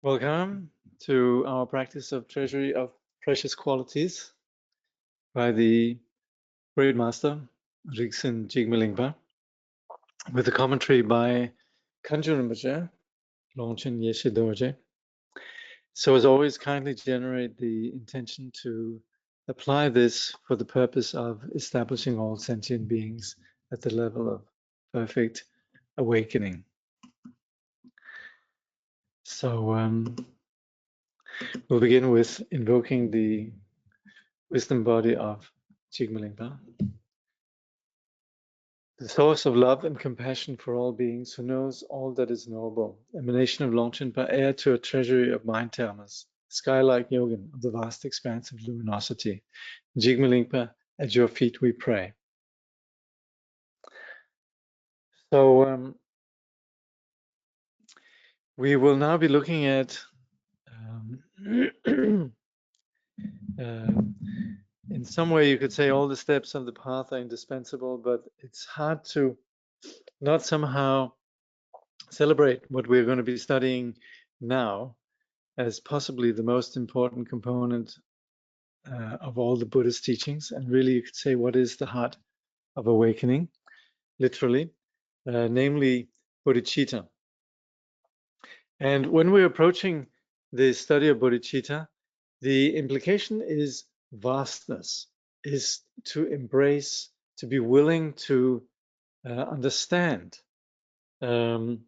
Welcome to our practice of Treasury of Precious Qualities by the Great Master, Omniscient Jigme Lingpa, with a commentary by Kangyur Rinpoche, Longchen Yeshe Dorje. So as always, kindly generate the intention to apply this for the purpose of establishing all sentient beings at the level of perfect awakening. So we'll begin with invoking the wisdom body of Jigme Lingpa, the source of love and compassion for all beings, who knows all that is knowable, emanation of Longchen, heir to a treasury of mind thermas, sky-like yogin of the vast expanse of luminosity. Jigme Lingpa, at your feet we pray. So we will now be looking at in some way you could say all the steps of the path are indispensable, but it's hard to not somehow celebrate what we're going to be studying now as possibly the most important component of all the Buddhist teachings. And really, you could say, what is the heart of awakening, literally, namely bodhicitta. And when we're approaching the study of bodhicitta, the implication is vastness, is to embrace, to be willing to understand that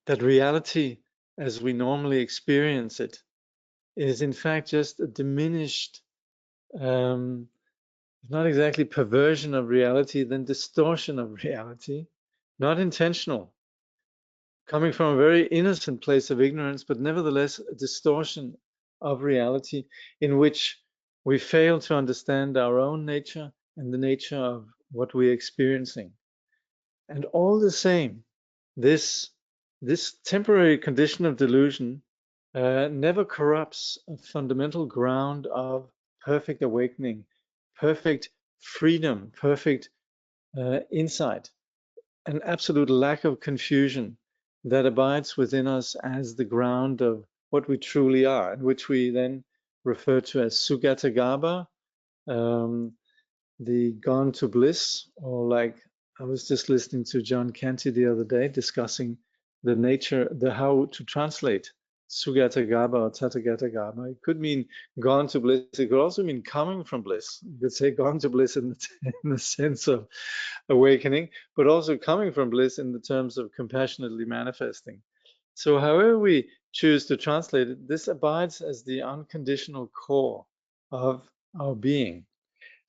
reality as we normally experience it is in fact just a diminished, not exactly perversion of reality, then distortion of reality, not intentional, coming from a very innocent place of ignorance, but nevertheless a distortion of reality in which we fail to understand our own nature and the nature of what we're experiencing. And all the same, this temporary condition of delusion never corrupts a fundamental ground of perfect awakening, perfect freedom, perfect insight, an absolute lack of confusion that abides within us as the ground of what we truly are, and which we then refer to as Sugatagarbha, the gone to bliss, or like I was just listening to John Canty the other day discussing the nature, how to translate Sugatagarbha or Tathagata-garbha. It could mean gone to bliss. It could also mean coming from bliss. You could say gone to bliss in the sense of awakening, but also coming from bliss in the terms of compassionately manifesting. So however we choose to translate it, this abides as the unconditional core of our being.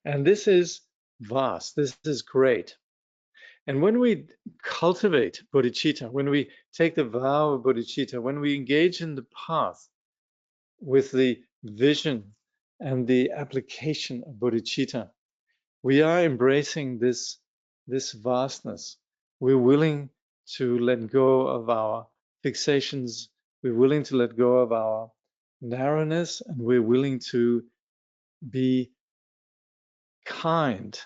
And this is vast, this is great. And when we cultivate bodhicitta, when we take the vow of bodhicitta, when we engage in the path with the vision and the application of bodhicitta, we are embracing this vastness. We're willing to let go of our fixations. We're willing to let go of our narrowness, and we're willing to be kind,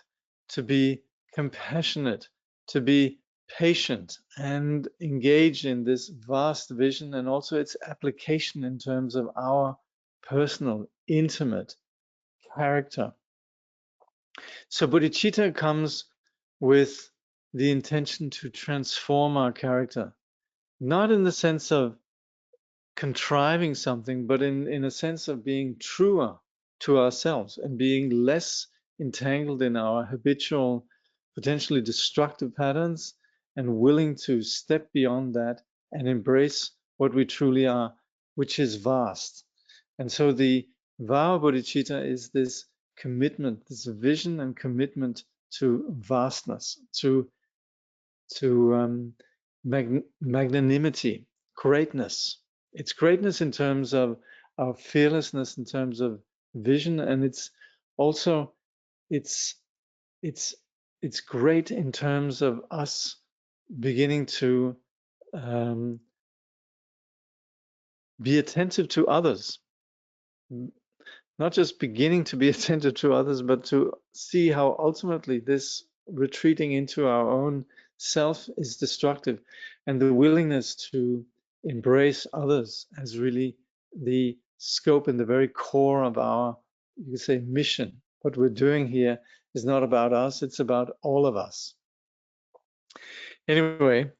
to be compassionate, to be patient, and engage in this vast vision and also its application in terms of our personal, intimate character. So bodhicitta comes with the intention to transform our character, not in the sense of contriving something, but in a sense of being truer to ourselves and being less entangled in our habitual, potentially destructive patterns, and willing to step beyond that and embrace what we truly are, which is vast. And so the vow of bodhicitta is this commitment, this vision and commitment to vastness, to magnanimity, greatness. It's greatness in terms of our fearlessness, in terms of vision, and it's also it's great in terms of us beginning to be attentive to others. Not just beginning to be attentive to others, but to see how ultimately this retreating into our own self is destructive, and the willingness to embrace others as really the scope and the very core of our, you could say, mission. What we're doing here is not about us, it's about all of us. Anyway,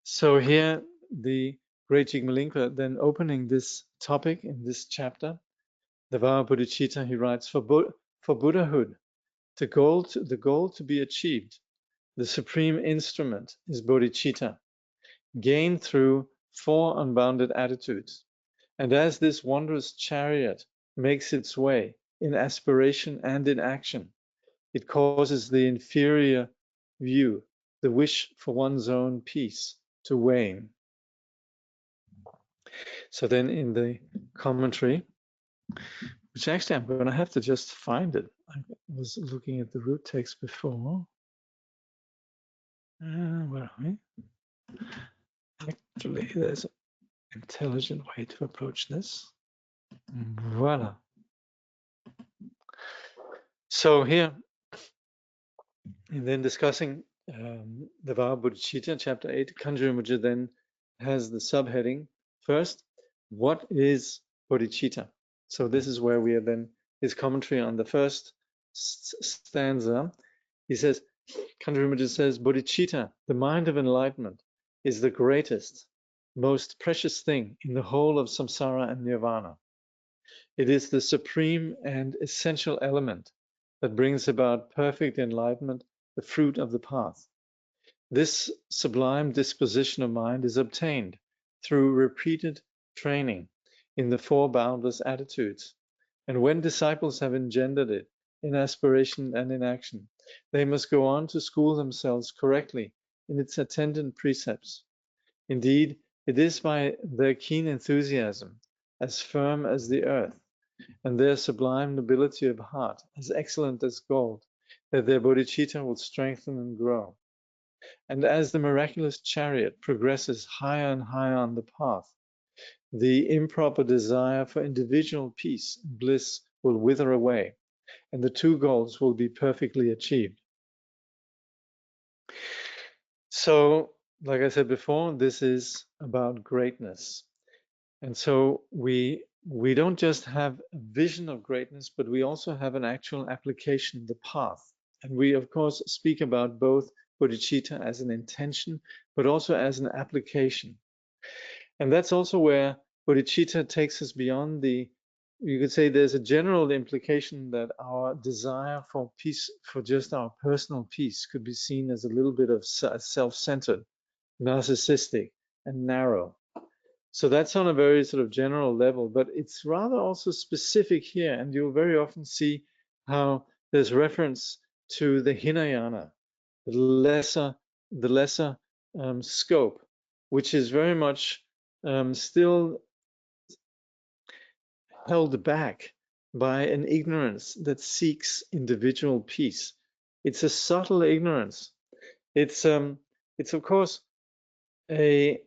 so here the great Jigme Lingpa then opening this topic in this chapter, the vow of bodhicitta, he writes, for Buddhahood, the goal to be achieved, the supreme instrument is bodhicitta, gained through 4 unbounded attitudes. And as this wondrous chariot makes its way in aspiration and in action, it causes the inferior view, the wish for one's own peace, to wane. So then in the commentary, which actually I'm going to have to just find it. I was looking at the root text before. Where are we? Actually, there's an intelligent way to approach this. Voila. So here, and then discussing the vow of bodhicitta, chapter 8, Kangyur Rinpoche then has the subheading, first, what is bodhicitta? So this is where we are then, his commentary on the first stanza. He says, Kangyur Rinpoche says, bodhicitta, the mind of enlightenment, is the greatest, most precious thing in the whole of samsara and nirvana. It is the supreme and essential element that brings about perfect enlightenment, the fruit of the path. This sublime disposition of mind is obtained through repeated training in the 4 boundless attitudes. And when disciples have engendered it in aspiration and in action, they must go on to school themselves correctly in its attendant precepts. Indeed, it is by their keen enthusiasm, as firm as the earth, and their sublime nobility of heart, as excellent as gold, that their bodhicitta will strengthen and grow. And as the miraculous chariot progresses higher and higher on the path, the improper desire for individual peace and bliss will wither away, and the 2 goals will be perfectly achieved. So, like I said before, this is about greatness. And so we don't just have a vision of greatness, but we also have an actual application, the path. And we, of course, speak about both bodhicitta as an intention, but also as an application. And that's also where bodhicitta takes us beyond you could say there's a general implication that our desire for peace, for just our personal peace, could be seen as a little bit of self-centered, narcissistic, and narrow. So that's on a very sort of general level, but it's rather also specific here. And you'll very often see how there's reference to the Hinayana, the lesser scope, which is very much still held back by an ignorance that seeks individual peace. It's a subtle ignorance. It's of course the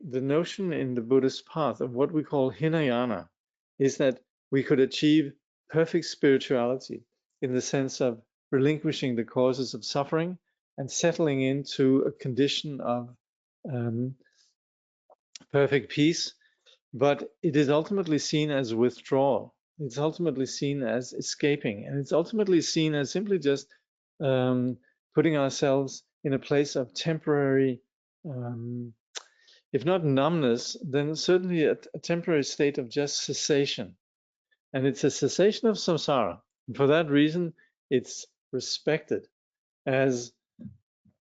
notion in the Buddhist path of what we call Hinayana is that we could achieve perfect spirituality in the sense of relinquishing the causes of suffering and settling into a condition of perfect peace, but it is ultimately seen as withdrawal. It's ultimately seen as escaping, and it's ultimately seen as simply just putting ourselves in a place of temporary, if not numbness, then certainly a temporary state of just cessation. And it's a cessation of samsara. And for that reason, it's respected as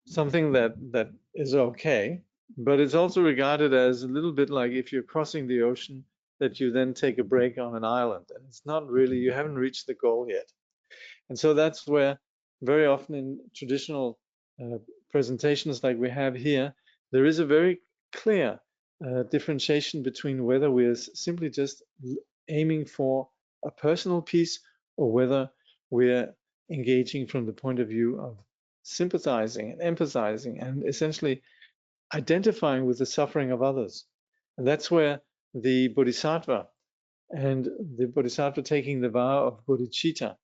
something that is okay, but it's also regarded as a little bit like if you're crossing the ocean, that you then take a break on an island. And it's not really, you haven't reached the goal yet. And so that's where very often in traditional presentations like we have here, there is a very clear differentiation between whether we're simply just aiming for a personal peace or whether we're engaging from the point of view of sympathizing and empathizing and essentially identifying with the suffering of others. And that's where the bodhisattva and the bodhisattva taking the vow of bodhicitta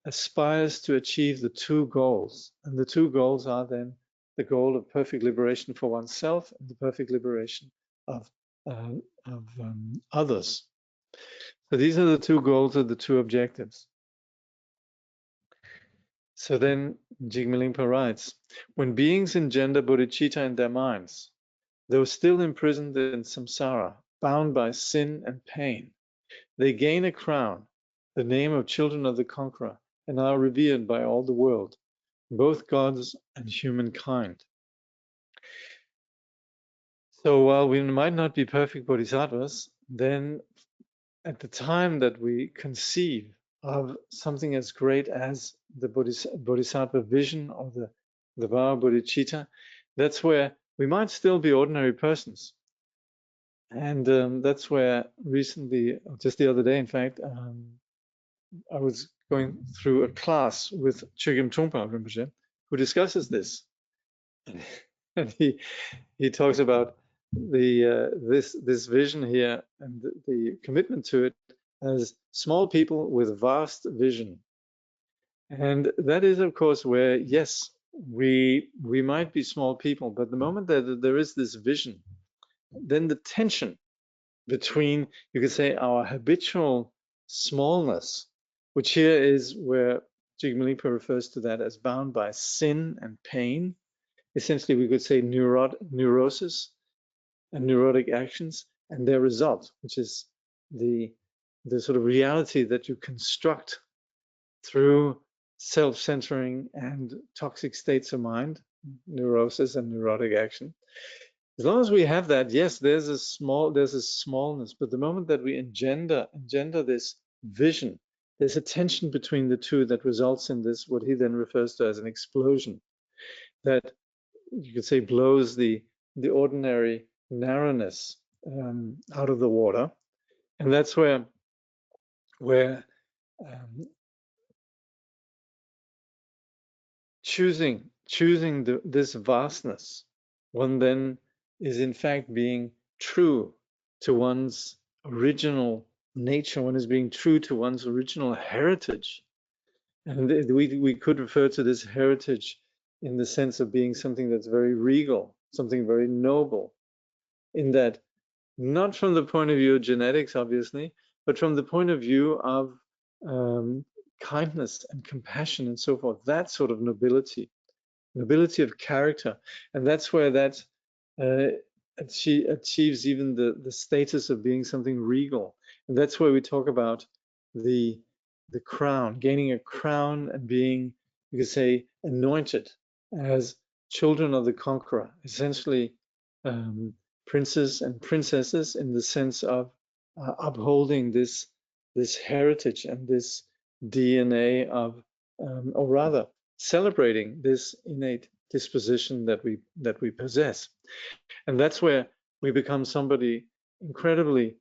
aspires to achieve the 2 goals. And the 2 goals are then the goal of perfect liberation for oneself and the perfect liberation of others. So these are the two goals, or the two objectives. So then Jigme Lingpa writes, when beings engender bodhicitta in their minds, though still imprisoned in samsara, bound by sin and pain, they gain a crown, the name of children of the conqueror, and are revered by all the world, both gods and humankind. So while we might not be perfect bodhisattvas, then at the time that we conceive of something as great as the bodhisattva vision or the Vara bodhicitta, that's where we might still be ordinary persons. And that's where recently, just the other day, in fact, I was going through a class with Chogyam Trungpa Rinpoche, who discusses this. And he talks about this vision here and the commitment to it as small people with vast vision. And that is, of course, where, yes, we might be small people, but the moment that there is this vision, then the tension between, you could say, our habitual smallness, which here is where Jigme Lingpa refers to that as bound by sin and pain. Essentially, we could say neurosis and neurotic actions, and their result, which is the sort of reality that you construct through self-centering and toxic states of mind, neurosis and neurotic action. As long as we have that, yes, there's a smallness, but the moment that we engender this vision, there's a tension between the two that results in this, what he then refers to as an explosion, that you could say blows the ordinary narrowness out of the water. And that's where choosing this vastness, one then is in fact being true to one's original nature, one is being true to one's original heritage. And we could refer to this heritage in the sense of being something that's very regal, something very noble, in that not from the point of view of genetics, obviously, but from the point of view of kindness and compassion and so forth, that sort of nobility of character. And that's where that achieves even the status of being something regal. And that's where we talk about the crown, gaining a crown and being, you could say, anointed as children of the conqueror, essentially princes and princesses in the sense of upholding this heritage and this DNA of, or rather, celebrating this innate disposition that we possess. And that's where we become somebody incredibly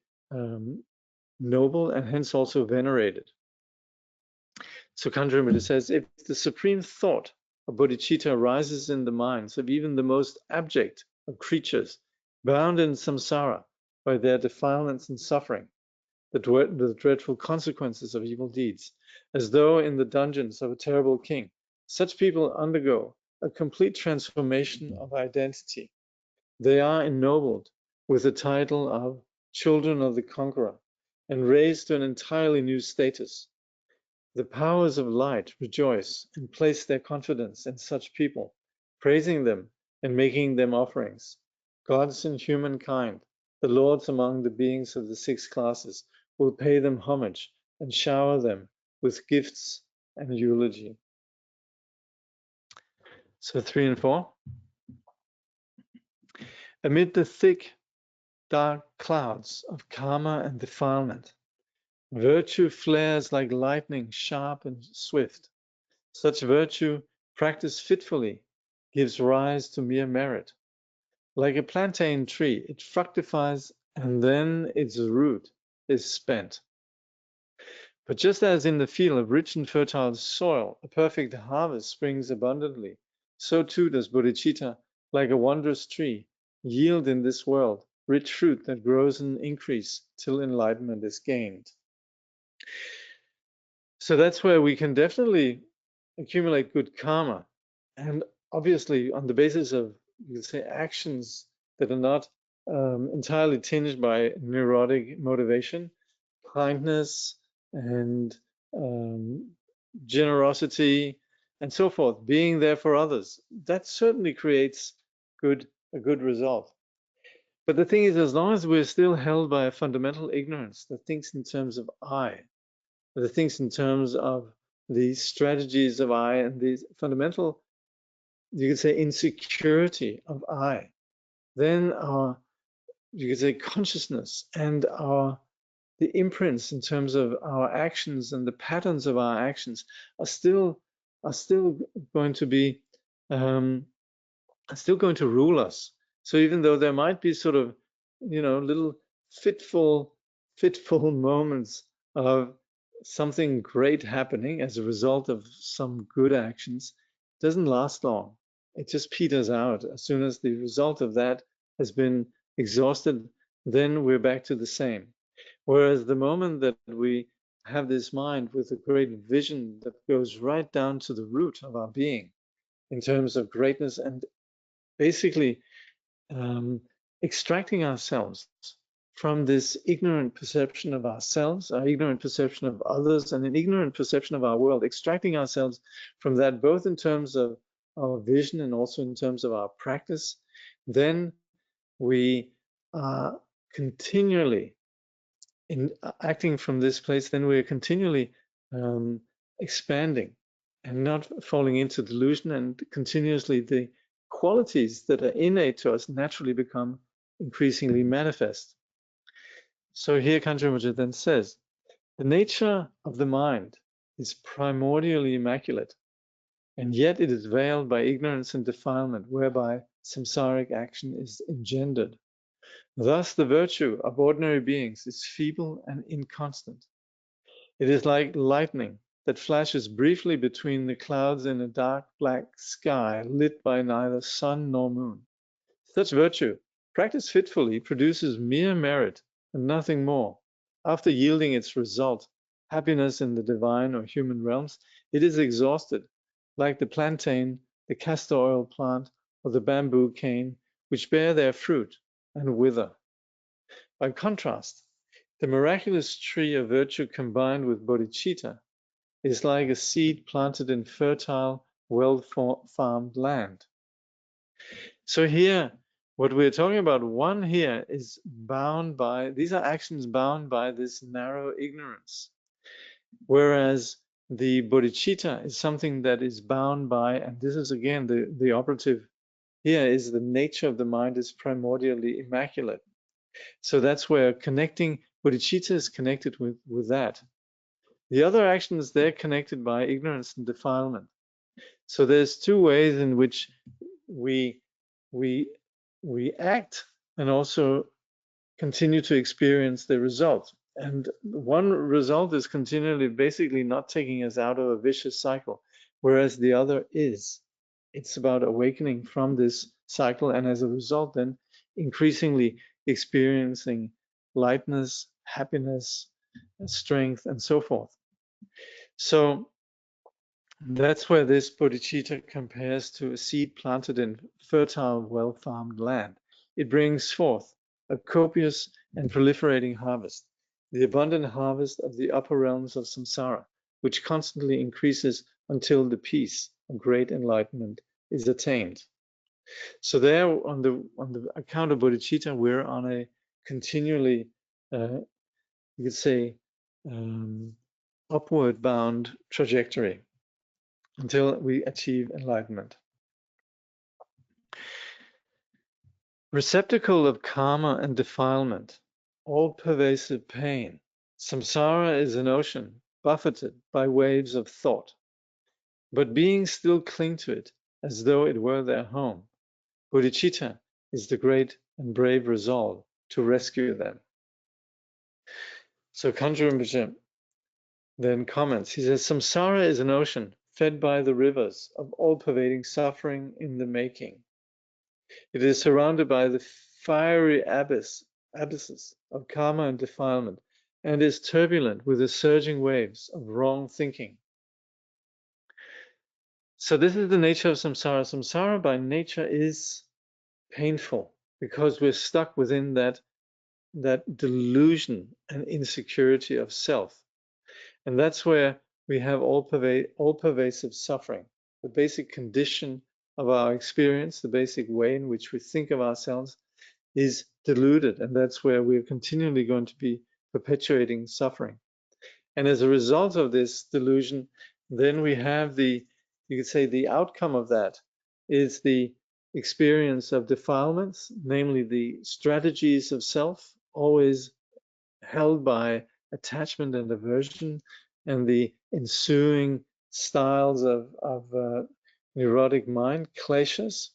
noble and hence also venerated. So Kangyur Rinpoche says, if the supreme thought of bodhicitta arises in the minds of even the most abject of creatures, bound in samsara by their defilements and suffering, the dreadful consequences of evil deeds, as though in the dungeons of a terrible king, such people undergo a complete transformation of identity. They are ennobled with the title of children of the conqueror and raised to an entirely new status. The powers of light rejoice and place their confidence in such people, praising them and making them offerings. Gods and humankind, the lords among the beings of the 6 classes, will pay them homage and shower them with gifts and eulogy. So 3 and 4. Amid the thick, dark clouds of karma and defilement, virtue flares like lightning, sharp and swift. Such virtue, practiced fitfully, gives rise to mere merit. Like a plantain tree, it fructifies and then its root is spent. But just as in the field of rich and fertile soil, a perfect harvest springs abundantly, so too does bodhicitta, like a wondrous tree, yield in this world rich fruit that grows and increase till enlightenment is gained. So that's where we can definitely accumulate good karma and obviously on the basis of, you could say, actions that are not entirely tinged by neurotic motivation, kindness and generosity and so forth, being there for others, that certainly creates a good result. But the thing is, as long as we're still held by a fundamental ignorance that thinks in terms of I, that thinks in terms of the strategies of I and the fundamental, you could say, insecurity of I, then our, you could say, consciousness and the imprints in terms of our actions and the patterns of our actions are still going to be still going to rule us. So even though there might be sort of, you know, little fitful moments of something great happening as a result of some good actions, it doesn't last long. It just peters out. As soon as the result of that has been exhausted, then we're back to the same. Whereas the moment that we have this mind with a great vision that goes right down to the root of our being in terms of greatness and basically extracting ourselves from this ignorant perception of ourselves, our ignorant perception of others, and an ignorant perception of our world, extracting ourselves from that both in terms of our vision and also in terms of our practice, then we are continually in acting from this place, then we're continually expanding and not falling into delusion, and continuously the qualities that are innate to us naturally become increasingly manifest. So here Kangyur Rinpoche then says, the nature of the mind is primordially immaculate, and yet it is veiled by ignorance and defilement, whereby samsaric action is engendered. Thus the virtue of ordinary beings is feeble and inconstant. It is like lightning that flashes briefly between the clouds in a dark black sky lit by neither sun nor moon. Such virtue, practiced fitfully, produces mere merit and nothing more. After yielding its result, happiness in the divine or human realms, it is exhausted, like the plantain, the castor oil plant, or the bamboo cane, which bear their fruit and wither. By contrast, the miraculous tree of virtue combined with bodhicitta is like a seed planted in fertile, well-farmed land. So here, what we're talking about, one here is bound by, these are actions bound by this narrow ignorance. Whereas the bodhicitta is something that is bound by, and this is again, the operative here is the nature of the mind is primordially immaculate. So that's where connecting, bodhicitta is connected with that. The other actions, they're connected by ignorance and defilement. So there's two ways in which we act and also continue to experience the result. And one result is continually basically not taking us out of a vicious cycle, whereas the other is. It's about awakening from this cycle, and as a result then increasingly experiencing lightness, happiness, strength, and so forth. So that's where this bodhicitta compares to a seed planted in fertile, well-farmed land. It brings forth a copious and proliferating harvest, the abundant harvest of the upper realms of samsara, which constantly increases until the peace of great enlightenment is attained. So there, on the account of bodhicitta, we're on a continually, you could say, upward bound trajectory until we achieve enlightenment. Receptacle of karma and defilement, all-pervasive pain. Samsara is an ocean buffeted by waves of thought, but beings still cling to it as though it were their home. Bodhicitta is the great and brave resolve to rescue them. So Kangyur Rinpoche then comments, he says, samsara is an ocean fed by the rivers of all-pervading suffering in the making. It is surrounded by the fiery abysses of karma and defilement, and is turbulent with the surging waves of wrong thinking. So this is the nature of samsara. Samsara by nature is painful because we're stuck within that delusion and insecurity of self. And that's where we have all pervasive suffering. The basic condition of our experience, the basic way in which we think of ourselves is deluded. And that's where we're continually going to be perpetuating suffering. And as a result of this delusion, then we have you could say the outcome of that is the experience of defilements, namely the strategies of self, always held by attachment and aversion, and the ensuing styles of neurotic mind, kleshas.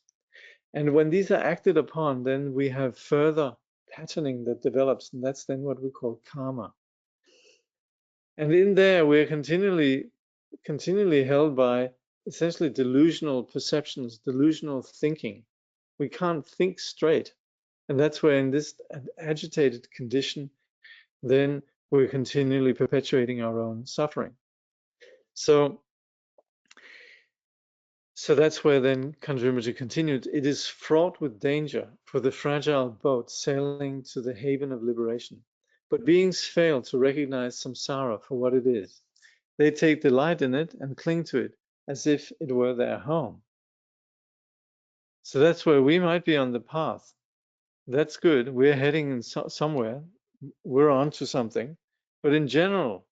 And when these are acted upon, then we have further patterning that develops, and that's then what we call karma. And in there, we're continually held by essentially delusional perceptions, delusional thinking. We can't think straight. And that's where in this agitated condition, then we're continually perpetuating our own suffering. So that's where then Kangyur Rinpoche continued. It is fraught with danger for the fragile boat sailing to the haven of liberation. But beings fail to recognize samsara for what it is. They take delight in it and cling to it as if it were their home. So that's where we might be on the path. That's good. We're heading in somewhere. We're on to something. But in general,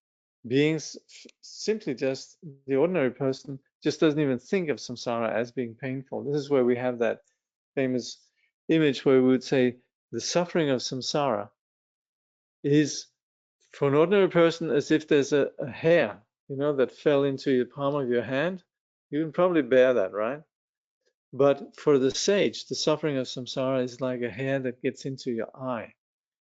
beings simply just, the ordinary person just doesn't even think of samsara as being painful. This is where we have that famous image where we would say the suffering of samsara is for an ordinary person as if there's a hair, that fell into the palm of your hand. You can probably bear that, right? But for the sage, the suffering of samsara is like a hair that gets into your eye.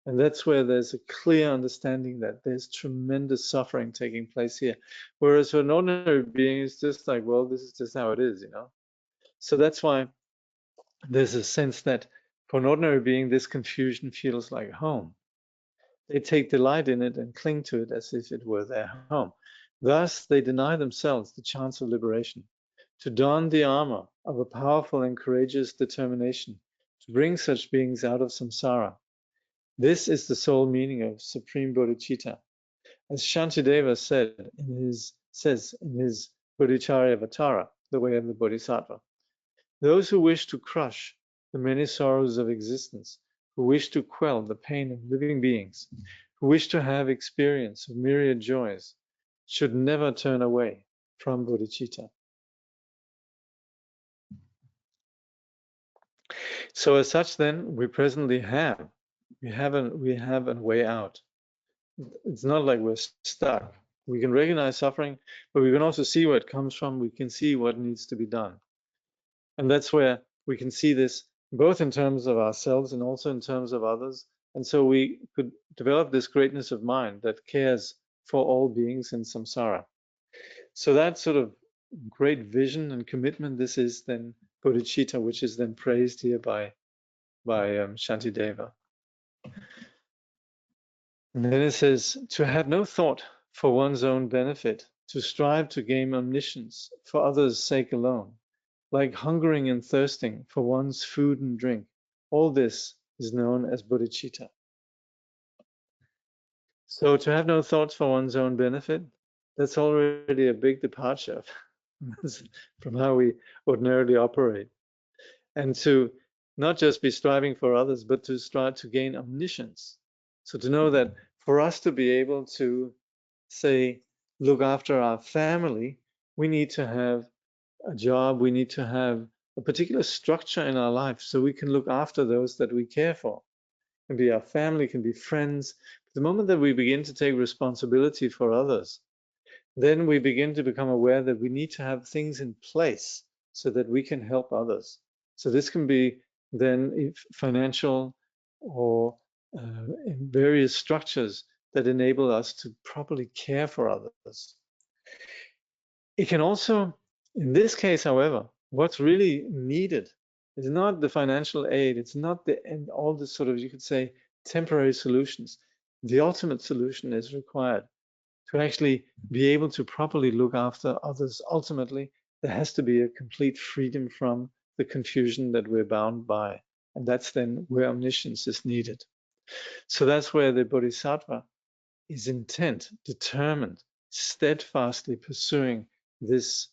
And that's where there's a clear understanding that there's tremendous suffering taking place here. Whereas for an ordinary being, it's just like, well, this is just how it is, So that's why there's a sense that for an ordinary being, this confusion feels like home. They take delight in it and cling to it as if it were their home. Thus, they deny themselves the chance of liberation. To don the armor of a powerful and courageous determination to bring such beings out of samsara. This is the sole meaning of supreme bodhicitta. As Shantideva says in his Bodhicharyavatara, the way of the Bodhisattva. Those who wish to crush the many sorrows of existence, who wish to quell the pain of living beings, who wish to have experience of myriad joys, should never turn away from bodhicitta. So as such then, we presently have a way out. It's not like we're stuck. We can recognize suffering, but we can also see where it comes from. We can see what needs to be done. And that's where we can see this both in terms of ourselves and also in terms of others. And so we could develop this greatness of mind that cares for all beings in samsara. So that sort of great vision and commitment, this is then bodhicitta, which is then praised here by Shantideva. And then it says, to have no thought for one's own benefit, to strive to gain omniscience for others' sake alone, like hungering and thirsting for one's food and drink. All this is known as bodhicitta. So to have no thoughts for one's own benefit, that's already a big departure from how we ordinarily operate. And to not just be striving for others, but to strive to gain omniscience. So to know that for us to be able to, say, look after our family, we need to have a job, we need to have a particular structure in our life so we can look after those that we care for. It can be our family, it can be friends. The moment that we begin to take responsibility for others, then we begin to become aware that we need to have things in place so that we can help others. So this can be then financial or in various structures that enable us to properly care for others. It can also, in this case, however, what's really needed is not the financial aid, it's not all the sort of, you could say, temporary solutions. The ultimate solution is required to actually be able to properly look after others ultimately there has to be a complete freedom from the confusion that we're bound by. And that's then where omniscience is needed. So that's where the Bodhisattva is intent, determined, steadfastly pursuing this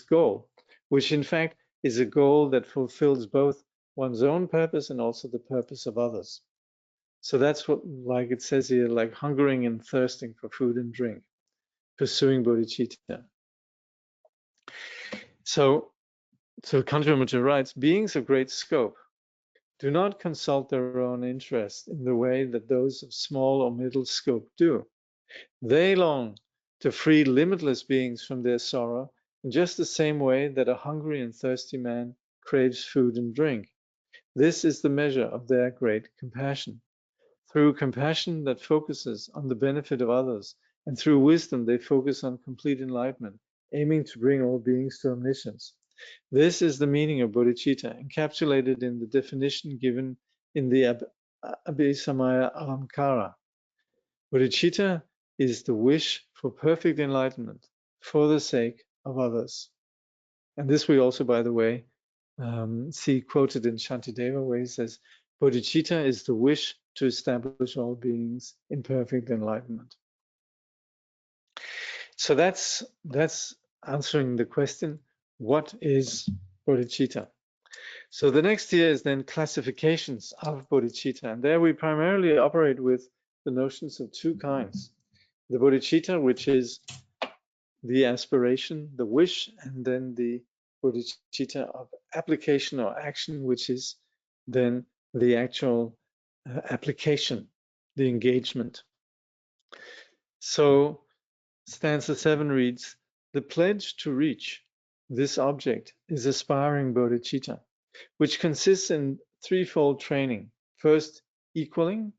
goal, which in fact is a goal that fulfills both one's own purpose and also the purpose of others. So that's what, like it says here, like hungering and thirsting for food and drink, pursuing bodhicitta. So Kangyur Rinpoche writes, beings of great scope do not consult their own interest in the way that those of small or middle scope do. They long to free limitless beings from their sorrow in just the same way that a hungry and thirsty man craves food and drink. This is the measure of their great compassion. Through compassion that focuses on the benefit of others, and through wisdom they focus on complete enlightenment, aiming to bring all beings to omniscience. This is the meaning of bodhicitta, encapsulated in the definition given in the Abhisamaya Alamkara. Bodhicitta is the wish for perfect enlightenment for the sake of others. And this we also, by the way, see quoted in Shantideva, where he says, bodhicitta is the wish to establish all beings in perfect enlightenment. So that's answering the question, what is bodhicitta? So the next here is then classifications of bodhicitta. And there we primarily operate with the notions of two kinds. The bodhicitta, which is the aspiration, the wish, and then the bodhicitta of application or action, which is then the actual application, the engagement. So stanza 7 reads, the pledge to reach this object is aspiring bodhicitta, which consists in threefold training. First, equaling,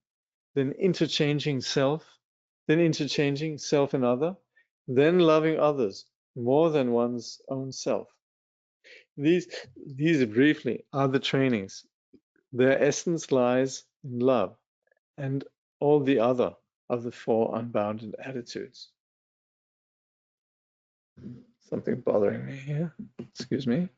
then interchanging self and other, then loving others more than one's own self. These briefly are the trainings. Their essence lies in love and all the other of the four unbounded attitudes. Something bothering me here. Excuse me.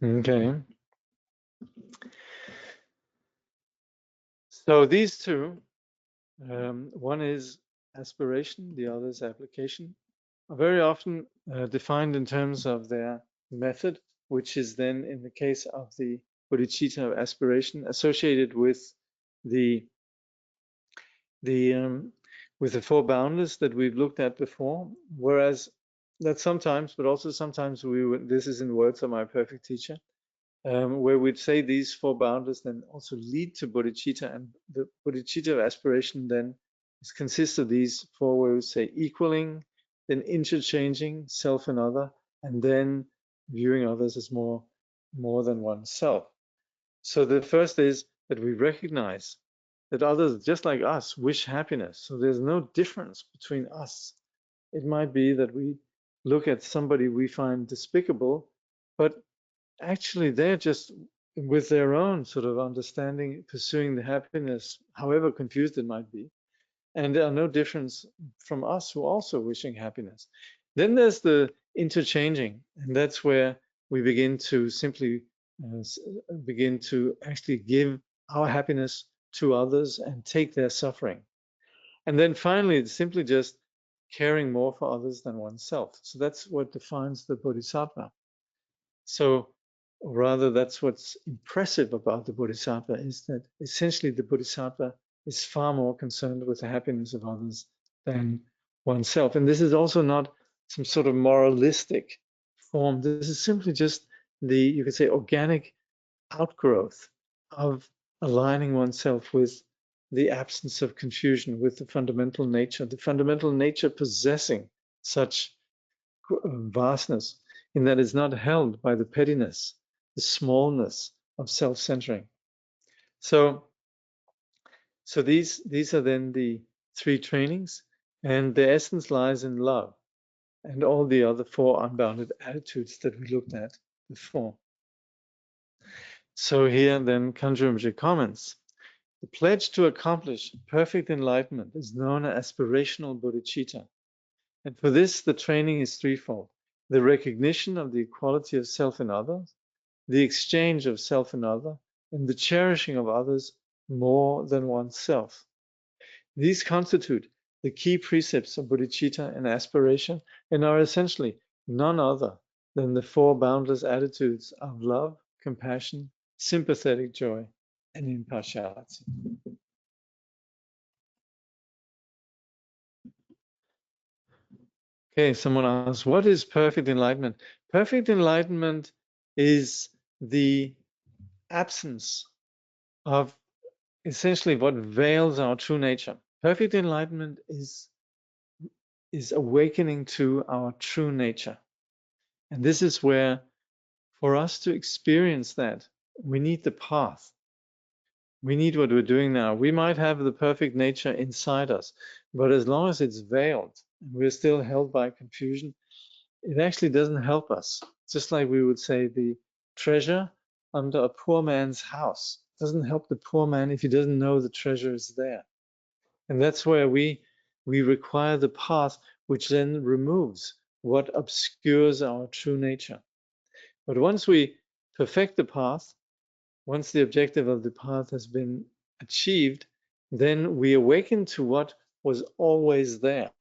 Okay. So these two, one is aspiration, the other is application, are very often defined in terms of their method, which is then, in the case of the bodhicitta of aspiration, associated with the four boundless that we've looked at before, whereas that sometimes, but also sometimes this is in words of my perfect teacher, where we'd say these four boundless then also lead to bodhicitta, and the bodhicitta of aspiration then consists of these four, where we say equaling, then interchanging self and other, and then viewing others as more than oneself. So the first is that we recognize that others, just like us, wish happiness. So there's no difference between us. It might be that we look at somebody we find despicable, but actually they're just with their own sort of understanding, pursuing the happiness, however confused it might be. And there are no difference from us who are also wishing happiness. Then there's the interchanging, and that's where we begin to simply begin to actually give our happiness to others and take their suffering. And then finally, it's simply just caring more for others than oneself. So that's what defines the bodhisattva. So rather, that's what's impressive about the bodhisattva, is that essentially the bodhisattva is far more concerned with the happiness of others than oneself. And this is also not some sort of moralistic form. This is simply just the, you could say, organic outgrowth of aligning oneself with the absence of confusion, with the fundamental nature possessing such vastness, in that it's not held by the pettiness, the smallness of self-centering. So these are then the three trainings, and the essence lies in love and all the other four unbounded attitudes that we looked at before. So here then Kangyur Rinpoche comments, The pledge to accomplish perfect enlightenment is known as aspirational bodhicitta. And for this, the training is threefold: the recognition of the equality of self and others, the exchange of self and other, and the cherishing of others more than oneself. These constitute the key precepts of bodhicitta and aspiration, and are essentially none other than the four boundless attitudes of love, compassion, sympathetic joy, and impartiality. Okay, someone asks, what is perfect enlightenment? Perfect enlightenment is the absence of essentially what veils our true nature. Perfect enlightenment is awakening to our true nature. And this is where, for us to experience that, we need the path. We need what we're doing now. We might have the perfect nature inside us, but as long as it's veiled, and we're still held by confusion, it actually doesn't help us. Just like we would say the treasure under a poor man's house doesn't help the poor man if he doesn't know the treasure is there. And that's where we require the path, which then removes what obscures our true nature. But once we perfect the path, once the objective of the path has been achieved, then we awaken to what was always there,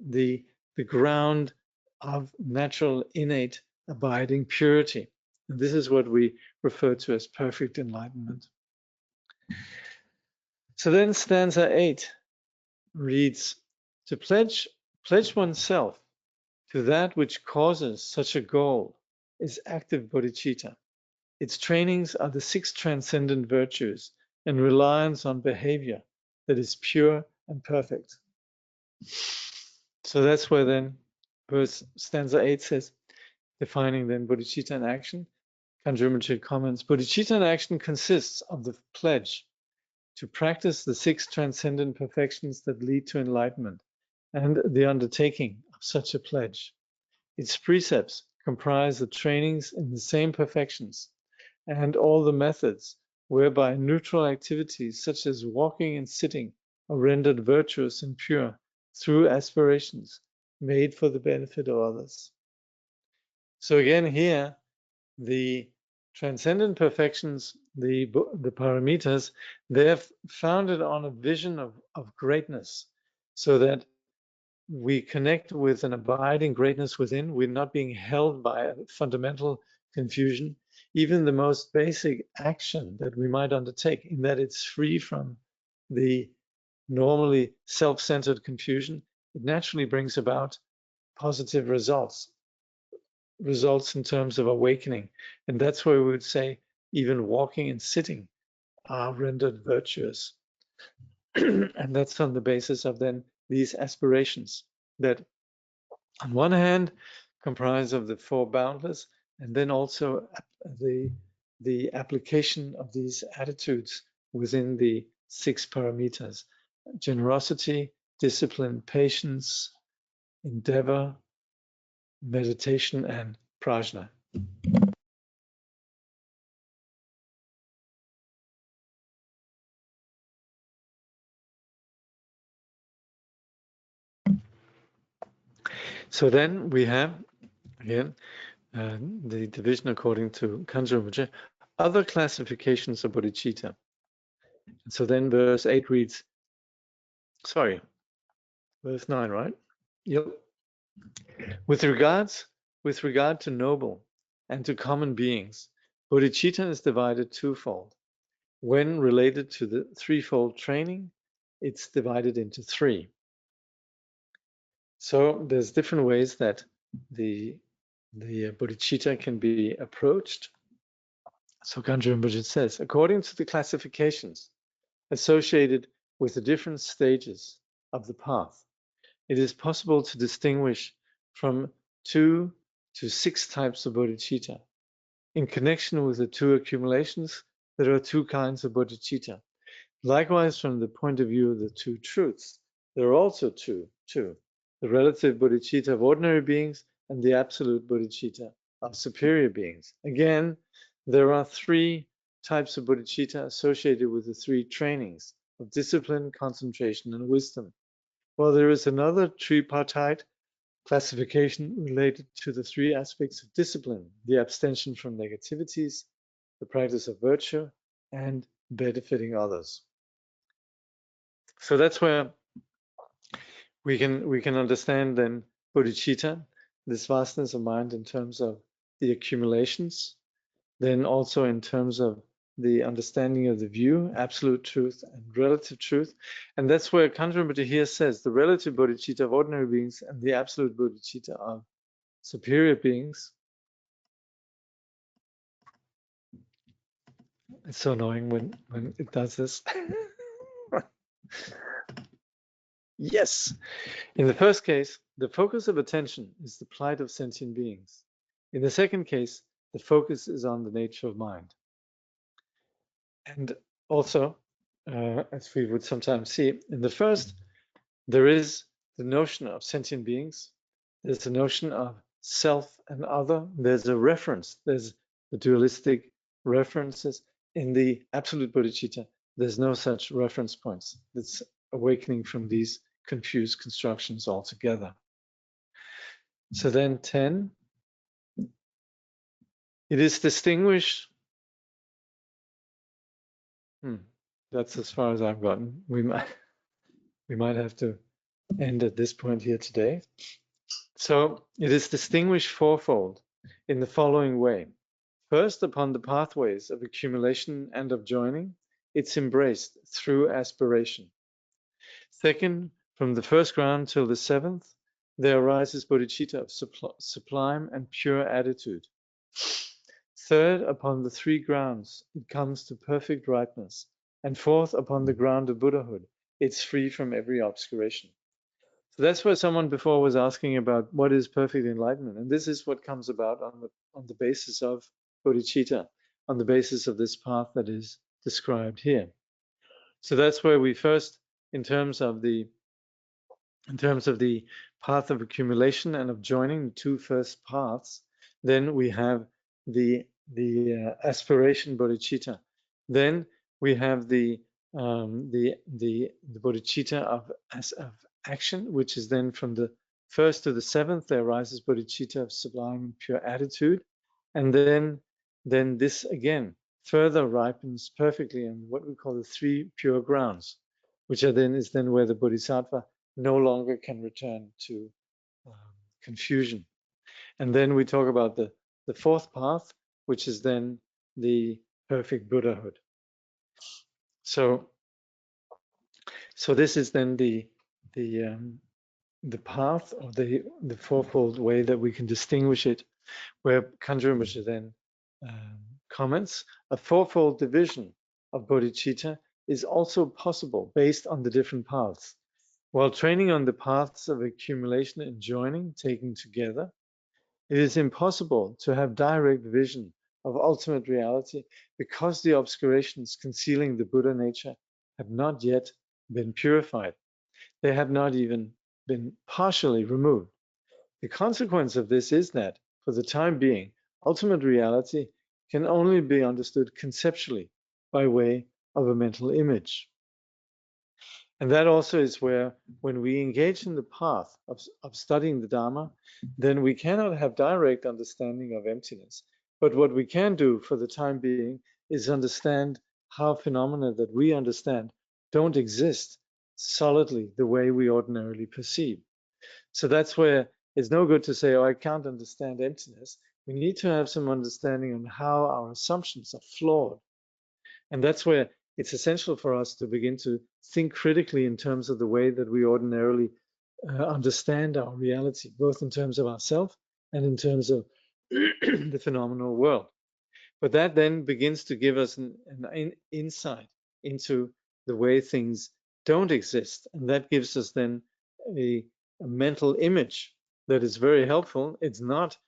the ground of natural, innate, abiding purity. And this is what we refer to as perfect enlightenment. So then stanza 8 reads, to pledge oneself to that which causes such a goal is active bodhicitta. Its trainings are the 6 transcendent virtues and reliance on behavior that is pure and perfect. So that's where then stanza 8 says, defining then bodhicitta in action, Kangyur Rinpoche comments, bodhicitta in action consists of the pledge to practice the 6 transcendent perfections that lead to enlightenment and the undertaking of such a pledge. Its precepts comprise the trainings in the same perfections and all the methods whereby neutral activities such as walking and sitting are rendered virtuous and pure through aspirations made for the benefit of others. So again here, the transcendent perfections, the paramitas, they're founded on a vision of greatness, so that we connect with an abiding greatness within. We're not being held by a fundamental confusion. Even the most basic action that we might undertake, in that it's free from the normally self-centered confusion, it naturally brings about positive results in terms of awakening. And that's where we would say even walking and sitting are rendered virtuous. And that's on the basis of then these aspirations that on one hand comprise of the 4 boundless, and then also the application of these attitudes within the 6 paramitas: generosity, discipline, patience, endeavor, meditation, and prajna. So then we have, again, the division according to Kangyur Rinpoche, other classifications of bodhicitta. And so then verse 8 reads, verse 9, right? Yep. With regard to noble and to common beings, bodhicitta is divided twofold. When related to the threefold training, it's divided into 3. So there's different ways that the bodhicitta can be approached. So Kangyur Rinpoche says, according to the classifications associated with the different stages of the path, it is possible to distinguish from 2 to 6 types of bodhicitta. In connection with the 2 accumulations, there are 2 kinds of bodhicitta. Likewise, from the point of view of the 2 truths, there are also 2, the relative bodhicitta of ordinary beings and the absolute bodhicitta of superior beings. Again, there are 3 types of bodhicitta associated with the three trainings of discipline, concentration, and wisdom. Well, there is another tripartite classification related to the three aspects of discipline: the abstention from negativities, the practice of virtue, and benefiting others. So that's where we can understand then bodhicitta, this vastness of mind in terms of the accumulations, then also in terms of the understanding of the view, absolute truth and relative truth. And that's where Kangyur Rinpoche here says the relative bodhicitta of ordinary beings and the absolute bodhicitta of superior beings. It's so annoying when it does this. Yes. In the first case, the focus of attention is the plight of sentient beings. In the second case, the focus is on the nature of mind. And also, as we would sometimes see, in the first, there is the notion of sentient beings. There's the notion of self and other. There's a reference. There's the dualistic references. In the absolute bodhicitta, there's no such reference points. It's awakening from these confused constructions altogether. So then 10, it is distinguished. That's as far as I've gotten. We might have to end at this point here today. So it is distinguished fourfold in the following way. First, upon the pathways of accumulation and of joining, it's embraced through aspiration. Second, from the first ground till the seventh, there arises bodhicitta of sublime and pure attitude. Third, upon the three grounds, it comes to perfect ripeness. And fourth, upon the ground of Buddhahood, it's free from every obscuration. So that's where someone before was asking about what is perfect enlightenment. And this is what comes about on the basis of bodhicitta, on the basis of this path that is described here. So that's where we first, in terms of the path of accumulation and of joining, the two first paths, then we have the aspiration bodhicitta. Then we have the bodhicitta of action, which is then from the first to the seventh, there arises bodhicitta of sublime and pure attitude. And then this again further ripens perfectly in what we call the three pure grounds, which are then where the bodhisattva no longer can return to confusion. And then we talk about the fourth path, which is then the perfect Buddhahood. So this is then the path, or the fourfold way that we can distinguish it, where Kangyur Rinpoche then comments, a fourfold division of bodhicitta is also possible based on the different paths. While training on the paths of accumulation and joining taken together, it is impossible to have direct vision of ultimate reality because the obscurations concealing the Buddha nature have not yet been purified. They have not even been partially removed. The consequence of this is that, for the time being, ultimate reality can only be understood conceptually by way of a mental image. And that also is where, when we engage in the path of studying the Dharma, then we cannot have direct understanding of emptiness. But what we can do for the time being is understand how phenomena that we understand don't exist solidly the way we ordinarily perceive. So that's where it's no good to say, oh, I can't understand emptiness. We need to have some understanding on how our assumptions are flawed. And that's where it's essential for us to begin to think critically in terms of the way that we ordinarily understand our reality, both in terms of ourselves and in terms of the phenomenal world. But that then begins to give us an insight into the way things don't exist. And that gives us then a mental image that is very helpful. It's not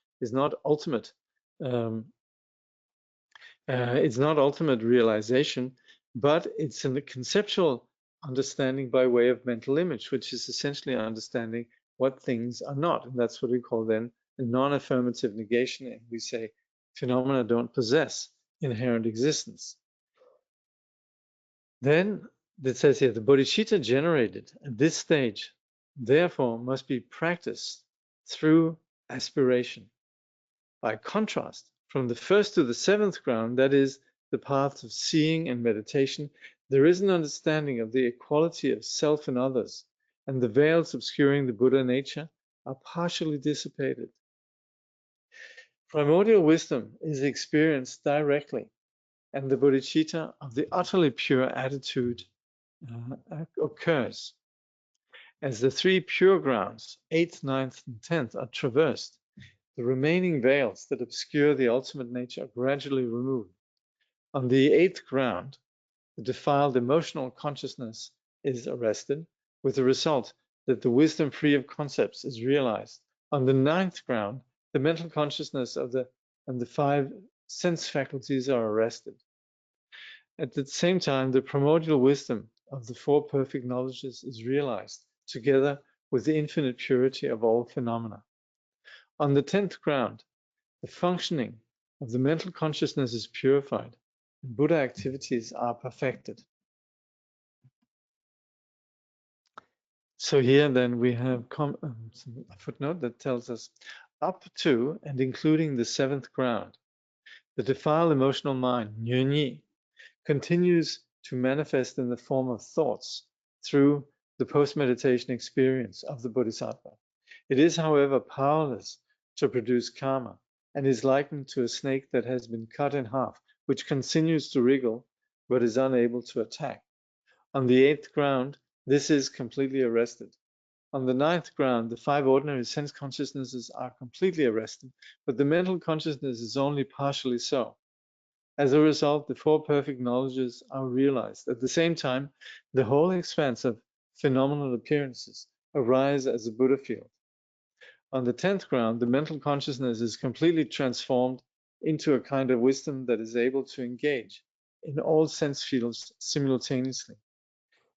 ultimate. It's not ultimate realization, but it's a conceptual understanding by way of mental image, which is essentially understanding what things are not. And that's what we call then a non-affirmative negation. And we say phenomena don't possess inherent existence. Then it says here, the bodhicitta generated at this stage, therefore, must be practiced through aspiration. By contrast, from the first to the seventh ground, that is, the path of seeing and meditation, there is an understanding of the equality of self and others, and the veils obscuring the Buddha nature are partially dissipated. Primordial wisdom is experienced directly, and the bodhicitta of the utterly pure attitude occurs. As the three pure grounds, 8th, 9th, and 10th, are traversed, the remaining veils that obscure the ultimate nature are gradually removed. On the 8th ground, the defiled emotional consciousness is arrested, with the result that the wisdom free of concepts is realized. On the 9th ground, the mental consciousness and the 5 sense faculties are arrested. At the same time, the primordial wisdom of the 4 perfect knowledges is realized, together with the infinite purity of all phenomena. On the 10th ground, the functioning of the mental consciousness is purified, and Buddha activities are perfected. So here then we have a footnote that tells us up to and including the 7th ground, the defiled emotional mind, nyunyi, continues to manifest in the form of thoughts through the post-meditation experience of the Bodhisattva. It is, however, powerless to produce karma and is likened to a snake that has been cut in half, which continues to wriggle but is unable to attack. On the 8th ground, this is completely arrested. On the 9th ground, the 5 ordinary sense consciousnesses are completely arrested, but the mental consciousness is only partially so. As a result, the 4 perfect knowledges are realized. At the same time, the whole expanse of phenomenal appearances arise as a Buddha field. On the 10th ground, the mental consciousness is completely transformed into a kind of wisdom that is able to engage in all sense fields simultaneously.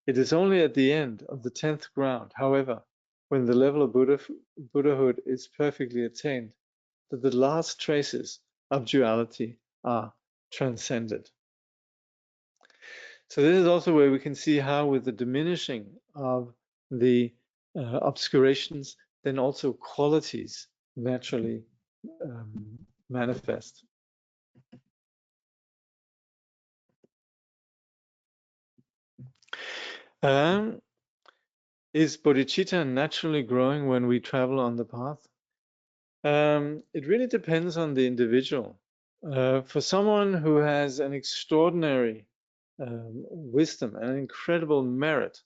It is only at the end of the 10th ground, however, when the level of Buddhahood is perfectly attained, that the last traces of duality are transcended. So this is also where we can see how with the diminishing of the obscurations, then also qualities naturally manifest. Is bodhicitta naturally growing when we travel on the path? It really depends on the individual. For someone who has an extraordinary wisdom and an incredible merit,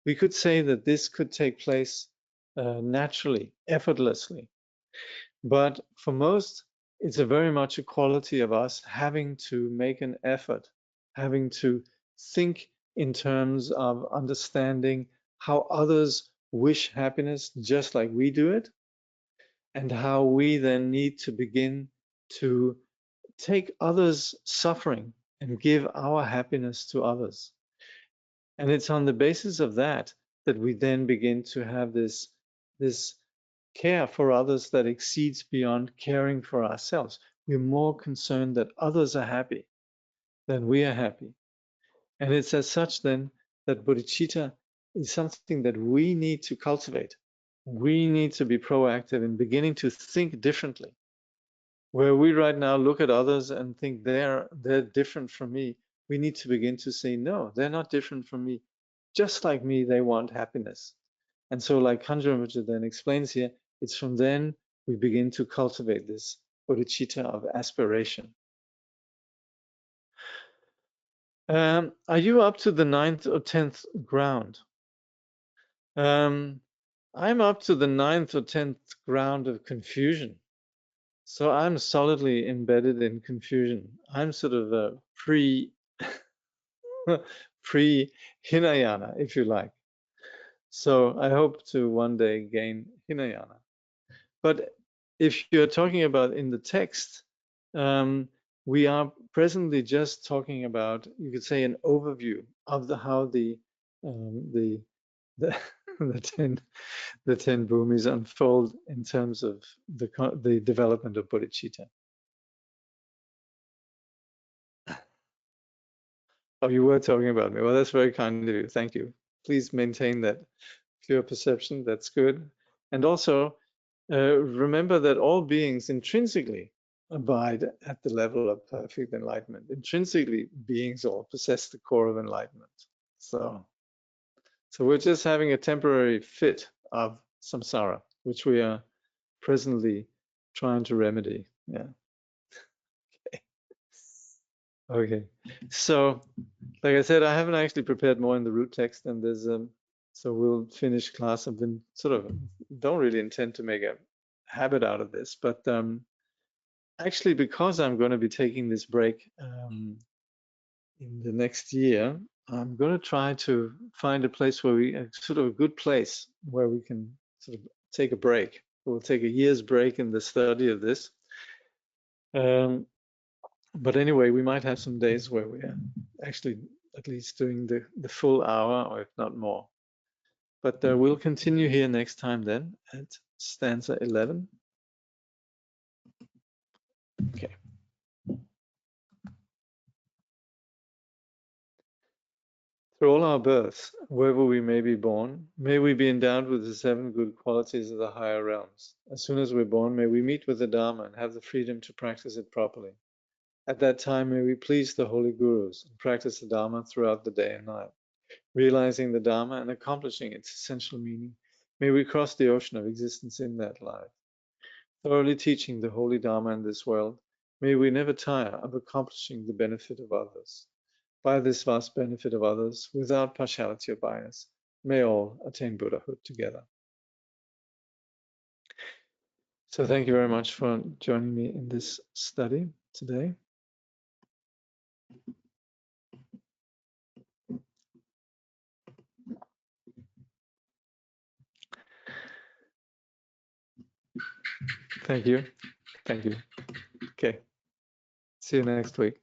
we could say that this could take place naturally, effortlessly. But for most, it's very much a quality of us having to make an effort, having to think in terms of understanding how others wish happiness just like we do it, and how we then need to begin to take others' suffering and give our happiness to others. And it's on the basis of that that we then begin to have this care for others that exceeds beyond caring for ourselves. We're more concerned that others are happy than we are happy. And it's as such then that bodhicitta is something that we need to cultivate. We need to be proactive in beginning to think differently. Where we right now look at others and think they're different from me, we need to begin to say, no, they're not different from me. Just like me, they want happiness. And so like Kangyur Rinpoche then explains here, it's from then we begin to cultivate this bodhicitta of aspiration. Are you up to the 9th or 10th ground? I'm up to the 9th or 10th ground of confusion. So I'm solidly embedded in confusion. I'm sort of a pre-Hinayana, if you like. So I hope to one day gain Hinayana. But if you're talking about in the text, we are presently just talking about, you could say, an overview of how the 10 bhumis unfold in terms of the development of bodhicitta. Oh, you were talking about me. Well, that's very kind of you. Thank you. Please maintain that clear perception. That's good. And also, remember that all beings intrinsically abide at the level of perfect enlightenment. Intrinsically, beings all possess the core of enlightenment. So we're just having a temporary fit of samsara, which we are presently trying to remedy. Yeah. Okay. So, like I said, I haven't actually prepared more in the root text, and there's so we'll finish class. I've been sort of don't really intend to make a habit out of this, but actually, because I'm going to be taking this break in the next year, I'm going to try to find a place where we sort of a good place where we can sort of take a break. We'll take a year's break in the study of this. But anyway, we might have some days where we are actually at least doing the full hour, or if not more. But we'll continue here next time then at stanza 11. Okay. Through all our births, wherever we may be born, may we be endowed with the 7 good qualities of the higher realms. As soon as we're born, may we meet with the Dharma and have the freedom to practice it properly. At that time, may we please the holy gurus and practice the Dharma throughout the day and night. Realizing the Dharma and accomplishing its essential meaning, may we cross the ocean of existence in that life. Thoroughly teaching the holy Dharma in this world, may we never tire of accomplishing the benefit of others. By this vast benefit of others, without partiality or bias, may all attain Buddhahood together. So thank you very much for joining me in this study today. Thank you. Thank you. Okay. See you next week.